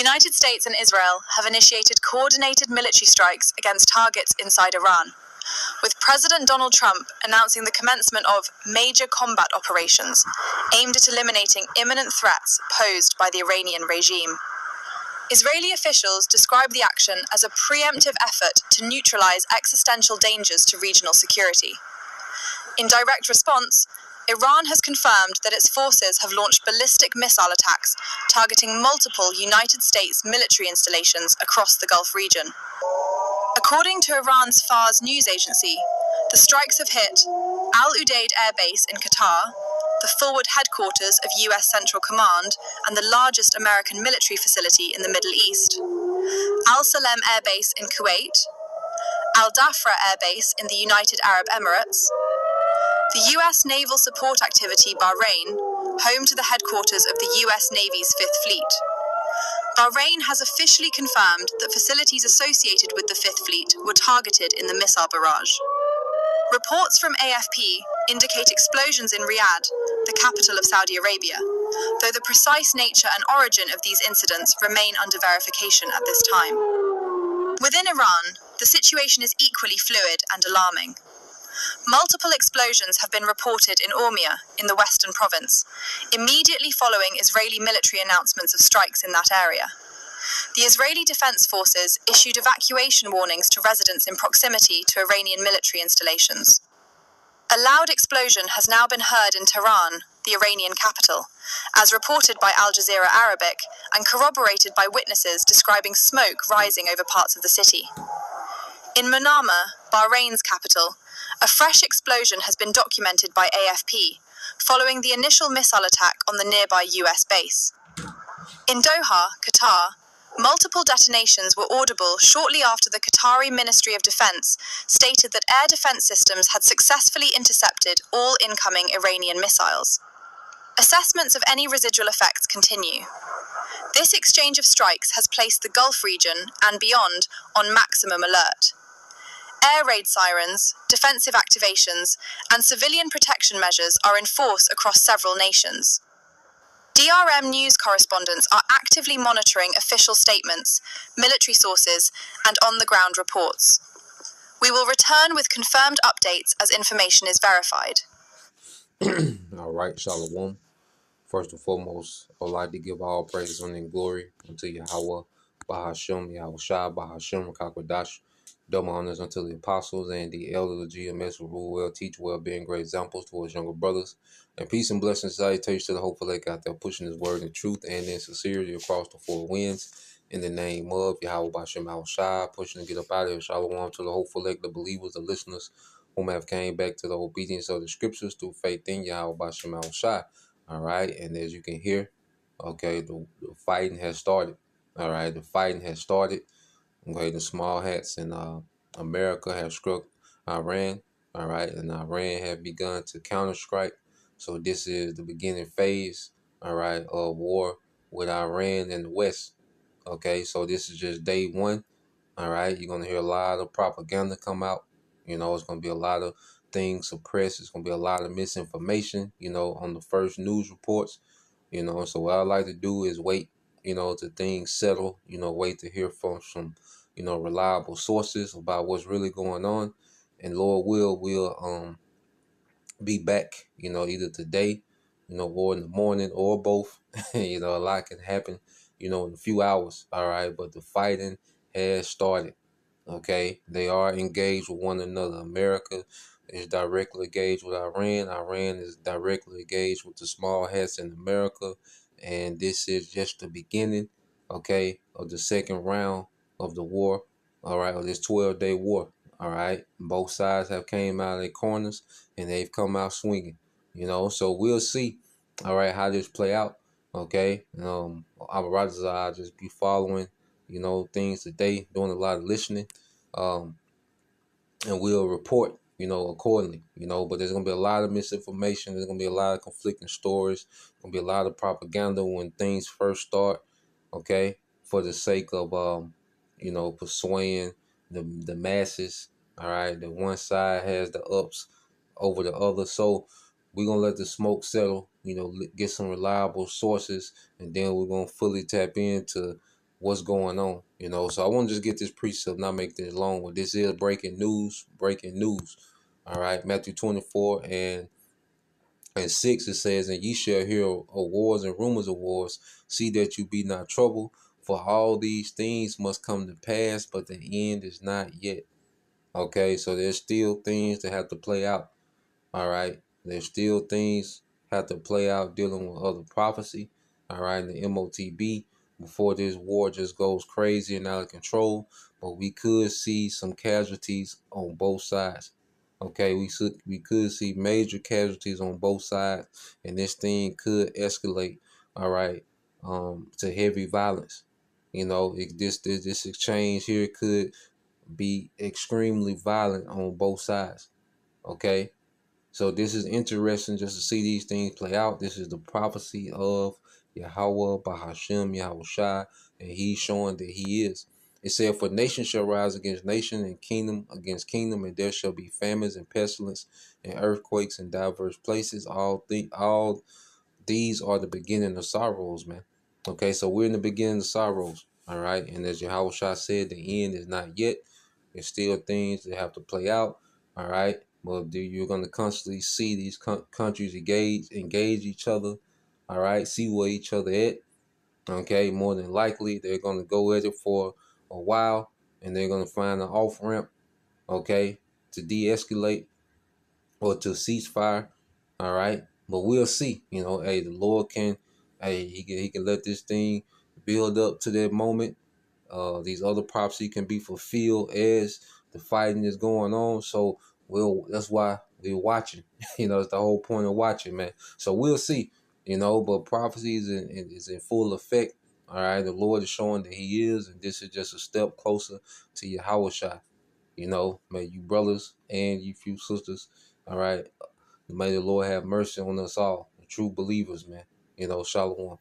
United States and Israel have initiated coordinated military strikes against targets inside Iran, with President Donald Trump announcing the commencement of major combat operations aimed at eliminating imminent threats posed by the Iranian regime. Israeli officials describe the action as a preemptive effort to neutralize existential dangers to regional security. In direct response, Iran has confirmed that its forces have launched ballistic missile attacks targeting multiple United States military installations across the Gulf region. According to Iran's Fars news agency, the strikes have hit Al Udeid Air Base in Qatar, the forward headquarters of US Central Command and the largest American military facility in the Middle East, Al Salem Air Base in Kuwait, Al Dhafra Air Base in the United Arab Emirates, the US Naval Support Activity Bahrain, home to the headquarters of the US Navy's Fifth Fleet. Bahrain has officially confirmed that facilities associated with the Fifth Fleet were targeted in the missile barrage. Reports from AFP indicate explosions in Riyadh, the capital of Saudi Arabia, though the precise nature and origin of these incidents remain under verification at this time. Within Iran, the situation is equally fluid and alarming. Multiple explosions have been reported in Urmia, in the western province, immediately following Israeli military announcements of strikes in that area. The Israeli Defense Forces issued evacuation warnings to residents in proximity to Iranian military installations. A loud explosion has now been heard in Tehran, the Iranian capital, as reported by Al Jazeera Arabic and corroborated by witnesses describing smoke rising over parts of the city. In Manama, Bahrain's capital, a fresh explosion has been documented by AFP, following the initial missile attack on the nearby US base. In Doha, Qatar, multiple detonations were audible shortly after the Qatari Ministry of Defense stated that air defense systems had successfully intercepted all incoming Iranian missiles. Assessments of any residual effects continue. This exchange of strikes has placed the Gulf region and beyond on maximum alert. Air raid sirens, defensive activations, and civilian protection measures are in force across several nations. DRM news correspondents are actively monitoring official statements, military sources, and on-the-ground reports. We will return with confirmed updates as information is verified. All right, Shalom. First and foremost, I would like to give all praise and glory unto Yahweh, Bahashem, Yahweh Shai, Bahashem, Kakwadash. Double honors unto the apostles and the elders of GMS who rule well, teach well, being great examples towards younger brothers. And peace and blessings, salutations to the hopeful lake out there pushing his word in truth and in sincerity across the four winds. In the name of Yahweh Bashem Yahweh Shai, pushing to get up out of here. Shalom to the hopeful lake, the believers, the listeners whom have came back to the obedience of the scriptures through faith in Yahweh Bashem Yahweh Shai. All right, and as you can hear, okay, the fighting has started. All right, the fighting has started. Okay, the small hats in America have struck Iran. All right, and Iran have begun to counter-strike. So this is the beginning phase, all right, of war with Iran and the West. Okay, so this is just day one. All right, you're going to hear a lot of propaganda come out. You know, it's going to be a lot of things suppressed. It's going to be a lot of misinformation, you know, on the first news reports. You know, so what I like to do is wait, you know, till things settle, you know, wait to hear from some, you know, reliable sources about what's really going on. And Lord we'll be back, you know, either today, you know, or in the morning or both. You know, a lot can happen, you know, in a few hours. All right. But the fighting has started. Okay. They are engaged with one another. America is directly engaged with Iran. Iran is directly engaged with the small hats in America. And this is just the beginning, okay, of the second round of the war, all right, of this 12-day war, all right. Both sides have came out of their corners and they've come out swinging, you know. So we'll see, all right, how this play out, okay. I'll just be following, you know, things today, doing a lot of listening, and we'll report, you know, accordingly, you know. But there's going to be a lot of misinformation. There's going to be a lot of conflicting stories. There's going to be a lot of propaganda when things first start, okay, for the sake of, you know, persuading the masses, all right. The one side has the ups over the other. So we're going to let the smoke settle, you know, get some reliable sources, and then we're going to fully tap into what's going on, you know. So I want to just get this precept, not make this long. But this is breaking news, breaking news. All right, Matthew 24 and 6, it says, and ye shall hear of wars and rumors of wars. See that you be not troubled, for all these things must come to pass, but the end is not yet. Okay, so there's still things that have to play out. All right, there's still things have to play out dealing with other prophecy. All right, the MOTB before this war just goes crazy and out of control. But we could see some casualties on both sides. Okay, we could see major casualties on both sides, and this thing could escalate. All right, to heavy violence. You know, this exchange here could be extremely violent on both sides. Okay, so this is interesting just to see these things play out. This is the prophecy of Yahweh Bahashem Yahushai, and he's showing that he is. It said, for nation shall rise against nation, and kingdom against kingdom, and there shall be famines and pestilence and earthquakes in diverse places. All these are the beginning of sorrows, man. Okay, so we're in the beginning of sorrows. All right, and as Yahushua said, the end is not yet. There's still things that have to play out. All right, but you're going to constantly see these countries engage each other. All right, see where each other at. Okay, more than likely they're going to go at it for a while, and they're going to find an off ramp. Okay, to de-escalate or to ceasefire. All right, but we'll see. You know, hey, the Lord can, hey, he can let this thing build up to that moment. These other prophecies can be fulfilled as the fighting is going on. So that's why we're watching. You know, it's the whole point of watching, man. So we'll see. You know, but prophecy is in full effect. All right, the Lord is showing that He is, and this is just a step closer to Yahushua. You know, may you brothers and you few sisters, all right, may the Lord have mercy on us all, the true believers, man. You know, Shalom.